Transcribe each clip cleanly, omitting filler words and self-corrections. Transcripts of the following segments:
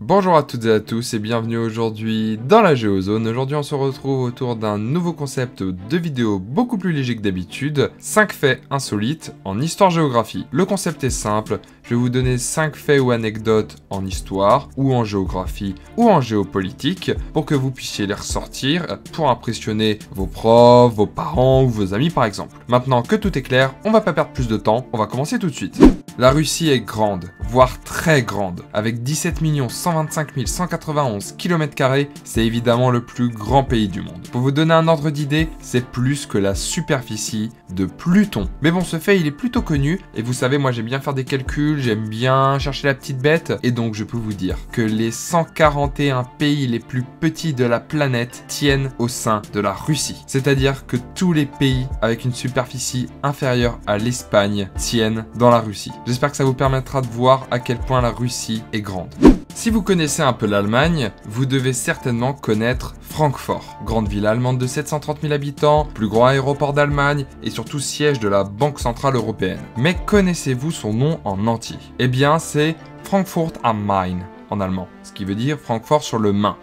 Bonjour à toutes et à tous et bienvenue aujourd'hui dans la Géozone. Aujourd'hui on se retrouve autour d'un nouveau concept de vidéo beaucoup plus léger que d'habitude, 5 faits insolites en histoire-géographie. Le concept est simple, je vais vous donner 5 faits ou anecdotes en histoire, ou en géographie, ou en géopolitique, pour que vous puissiez les ressortir pour impressionner vos profs, vos parents ou vos amis par exemple. Maintenant que tout est clair, on va pas perdre plus de temps, on va commencer tout de suite. La Russie est grande, voire très grande, avec 17 125 191 km², c'est évidemment le plus grand pays du monde. Pour vous donner un ordre d'idée, c'est plus que la superficie de Pluton. Mais bon, ce fait, il est plutôt connu, et vous savez, moi j'aime bien faire des calculs, j'aime bien chercher la petite bête, et donc je peux vous dire que les 141 pays les plus petits de la planète tiennent au sein de la Russie. C'est-à-dire que tous les pays avec une superficie inférieure à l'Espagne tiennent dans la Russie. J'espère que ça vous permettra de voir à quel point la Russie est grande. Si vous connaissez un peu l'Allemagne, vous devez certainement connaître Francfort, grande ville allemande de 730 000 habitants, plus grand aéroport d'Allemagne et surtout siège de la Banque Centrale Européenne. Mais connaissez-vous son nom en entier? Eh bien, c'est Frankfurt am Main en allemand, ce qui veut dire Francfort sur le Main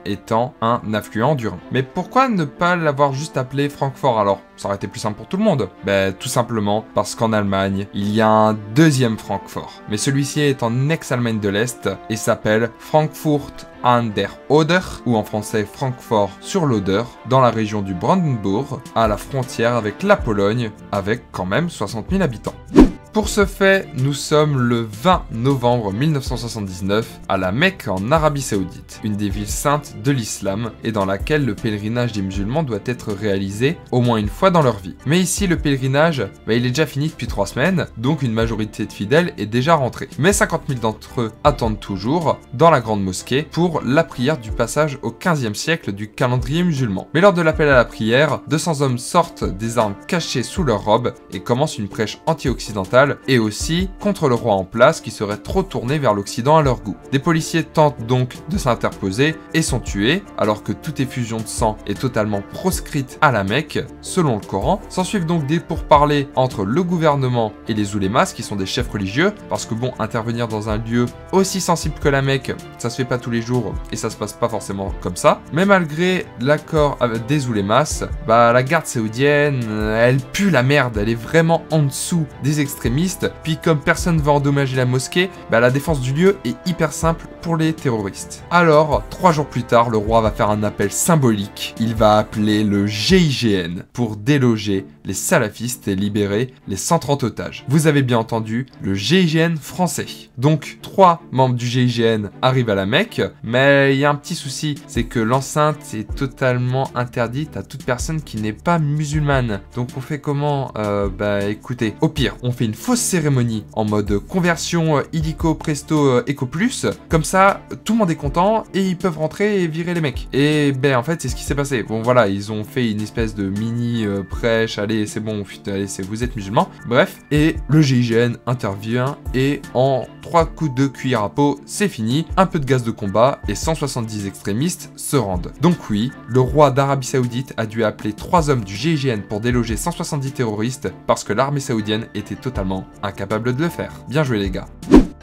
étant un affluent du Rhin. Mais pourquoi ne pas l'avoir juste appelé Francfort alors? Ça aurait été plus simple pour tout le monde. Tout simplement parce qu'en Allemagne, il y a un deuxième Francfort. Mais celui-ci est en ex-Allemagne de l'Est et s'appelle Frankfurt an der Oder, ou en français Francfort sur l'Oder, dans la région du Brandenburg, à la frontière avec la Pologne, avec quand même 60 000 habitants. Pour ce fait, nous sommes le 20 novembre 1979 à la Mecque en Arabie Saoudite, une des villes saintes de l'islam et dans laquelle le pèlerinage des musulmans doit être réalisé au moins une fois dans leur vie. Mais ici, le pèlerinage, il est déjà fini depuis 3 semaines, donc une majorité de fidèles est déjà rentrée. Mais 50 000 d'entre eux attendent toujours dans la grande mosquée pour la prière du passage au 15e siècle du calendrier musulman. Mais lors de l'appel à la prière, 200 hommes sortent des armes cachées sous leurs robes et commencent une prêche anti-occidentale et aussi contre le roi en place qui serait trop tourné vers l'Occident à leur goût. Des policiers tentent donc de s'interposer et sont tués, alors que toute effusion de sang est totalement proscrite à la Mecque, selon le Coran. S'ensuivent donc des pourparlers entre le gouvernement et les oulémas, qui sont des chefs religieux, parce que bon, intervenir dans un lieu aussi sensible que la Mecque, ça se fait pas tous les jours et ça se passe pas forcément comme ça. Mais malgré l'accord des oulémas, la garde saoudienne, elle pue la merde, elle est vraiment en dessous des extrémistes. Puis comme personne ne va endommager la mosquée, la défense du lieu est hyper simple pour les terroristes. Alors, 3 jours plus tard, le roi va faire un appel symbolique. Il va appeler le GIGN pour déloger les salafistes et libérer les 130 otages. Vous avez bien entendu, le GIGN français. Donc, 3 membres du GIGN arrivent à la Mecque, mais il y a un petit souci, c'est que l'enceinte est totalement interdite à toute personne qui n'est pas musulmane. Donc on fait comment? Écoutez, au pire, on fait une fausse cérémonie en mode conversion illico presto eco plus, comme ça tout le monde est content et ils peuvent rentrer et virer les mecs. Et en fait c'est ce qui s'est passé. Bon voilà, ils ont fait une espèce de mini prêche, allez c'est bon, allez vous êtes musulmans, bref, et le GIGN intervient et en 3 coups de cuillère à peau, c'est fini, un peu de gaz de combat et 170 extrémistes se rendent. Donc oui, le roi d'Arabie Saoudite a dû appeler 3 hommes du GIGN pour déloger 170 terroristes parce que l'armée saoudienne était totalement incapable de le faire. Bien joué les gars.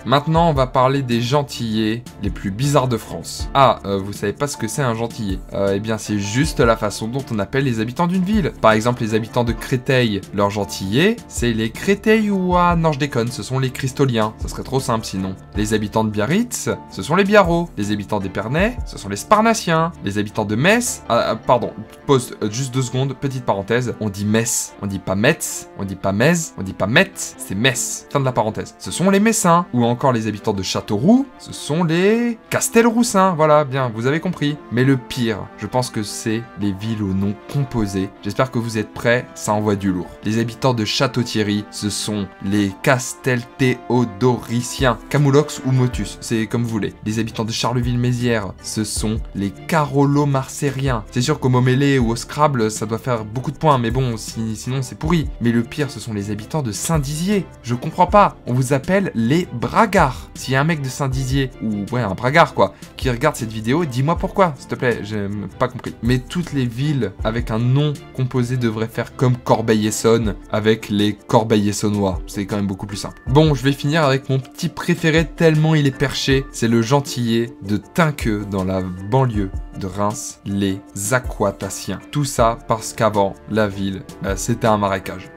Maintenant, on va parler des gentilés les plus bizarres de France. Vous savez pas ce que c'est un gentilé? Eh bien, c'est juste la façon dont on appelle les habitants d'une ville. Par exemple, les habitants de Créteil, leur gentilé, c'est les Créteillois. Non, je déconne, ce sont les Cristoliens. Ça serait trop simple sinon. Les habitants de Biarritz, ce sont les Biarros. Les habitants d'Épernay, ce sont les Sparnassiens. Les habitants de Metz, pardon, pause juste 2 secondes, petite parenthèse. On dit Metz, on dit pas Metz, on dit pas Metz, on dit pas Metz, c'est Metz. Fin de la parenthèse. Ce sont les Messins, ou encore les habitants de Châteauroux, ce sont les Castelroussins, voilà, bien, vous avez compris. Mais le pire, je pense que c'est les villes au nom composé. J'espère que vous êtes prêts, ça envoie du lourd. Les habitants de Château-Thierry, ce sont les Castelthéodoriciens, Camoulox ou Motus, c'est comme vous voulez. Les habitants de Charleville-Mézières, ce sont les Carolo-Marcériens. C'est sûr qu'au mot mêlé ou au Scrabble, ça doit faire beaucoup de points, mais bon, sinon c'est pourri. Mais le pire, ce sont les habitants de Saint-Dizier. Je comprends pas, on vous appelle les Bras bragard. S'il y a un mec de Saint-Dizier, ou ouais, un bragard quoi, qui regarde cette vidéo, dis-moi pourquoi, s'il te plaît, j'ai pas compris. Mais toutes les villes avec un nom composé devraient faire comme Corbeil-Essonne, avec les Corbeil-Essonnois. C'est quand même beaucoup plus simple. Bon, je vais finir avec mon petit préféré tellement il est perché, c'est le gentillet de Tinqueux dans la banlieue de Reims, les Aquatassiens. Tout ça parce qu'avant, la ville, c'était un marécage.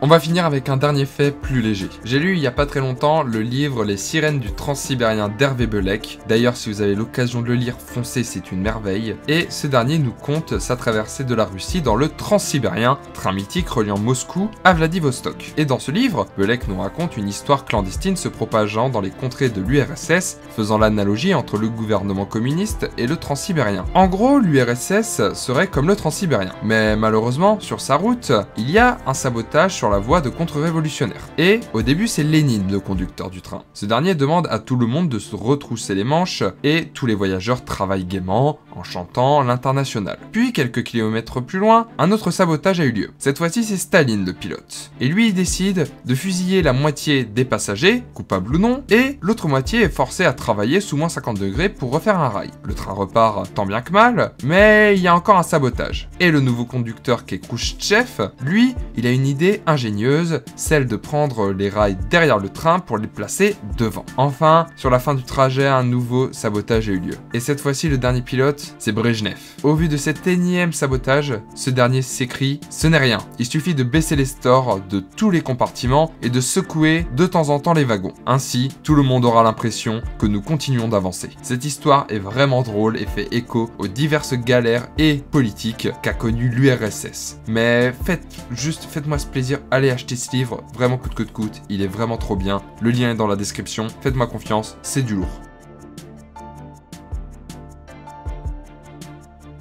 On va finir avec un dernier fait plus léger. J'ai lu il y a pas très longtemps le livre Les sirènes du transsibérien d'Hervé Bellec. D'ailleurs, si vous avez l'occasion de le lire, foncez, c'est une merveille. Et ce dernier nous conte sa traversée de la Russie dans le transsibérien, train mythique reliant Moscou à Vladivostok. Et dans ce livre, Bellec nous raconte une histoire clandestine se propageant dans les contrées de l'URSS, faisant l'analogie entre le gouvernement communiste et le transsibérien. En gros, l'URSS serait comme le transsibérien. Mais malheureusement, sur sa route, il y a un sabotage sur la voie de contre-révolutionnaires. Et au début, c'est Lénine, le conducteur du train. Ce dernier demande à tout le monde de se retrousser les manches et tous les voyageurs travaillent gaiement en chantant l'Internationale. Puis, quelques kilomètres plus loin, un autre sabotage a eu lieu. Cette fois-ci, c'est Staline, le pilote. Et lui, il décide de fusiller la moitié des passagers, coupables ou non, et l'autre moitié est forcée à travailler sous moins 50 degrés pour refaire un rail. Le train repart tant bien que mal, mais il y a encore un sabotage. Et le nouveau conducteur qui est Khrouchtchev, lui, il a une idée ingénieuse, celle de prendre les rails derrière le train pour les placer devant. Enfin, sur la fin du trajet, un nouveau sabotage a eu lieu. Et cette fois-ci, le dernier pilote, c'est Brejnev. Au vu de cet énième sabotage, ce dernier s'écrie « Ce n'est rien, il suffit de baisser les stores de tous les compartiments et de secouer de temps en temps les wagons. Ainsi, tout le monde aura l'impression que nous continuons d'avancer. » Cette histoire est vraiment drôle et fait écho aux diverses galères et politiques qu'a connues l'URSS. Mais faites-moi ce plaisir, allez acheter ce livre, vraiment coûte que coûte, il est vraiment trop bien. Le lien est dans la description, faites-moi confiance, c'est du lourd.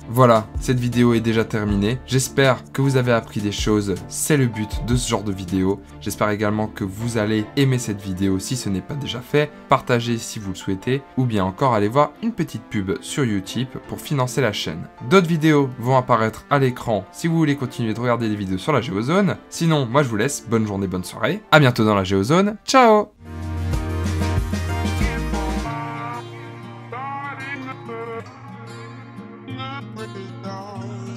Voilà, cette vidéo est déjà terminée. J'espère que vous avez appris des choses, c'est le but de ce genre de vidéo. J'espère également que vous allez aimer cette vidéo si ce n'est pas déjà fait, partagez si vous le souhaitez, ou bien encore aller voir une petite pub sur Utip pour financer la chaîne. D'autres vidéos vont apparaître à l'écran si vous voulez continuer de regarder des vidéos sur la Géozone. Sinon, moi je vous laisse, bonne journée, bonne soirée, à bientôt dans la Géozone, ciao! Break it down.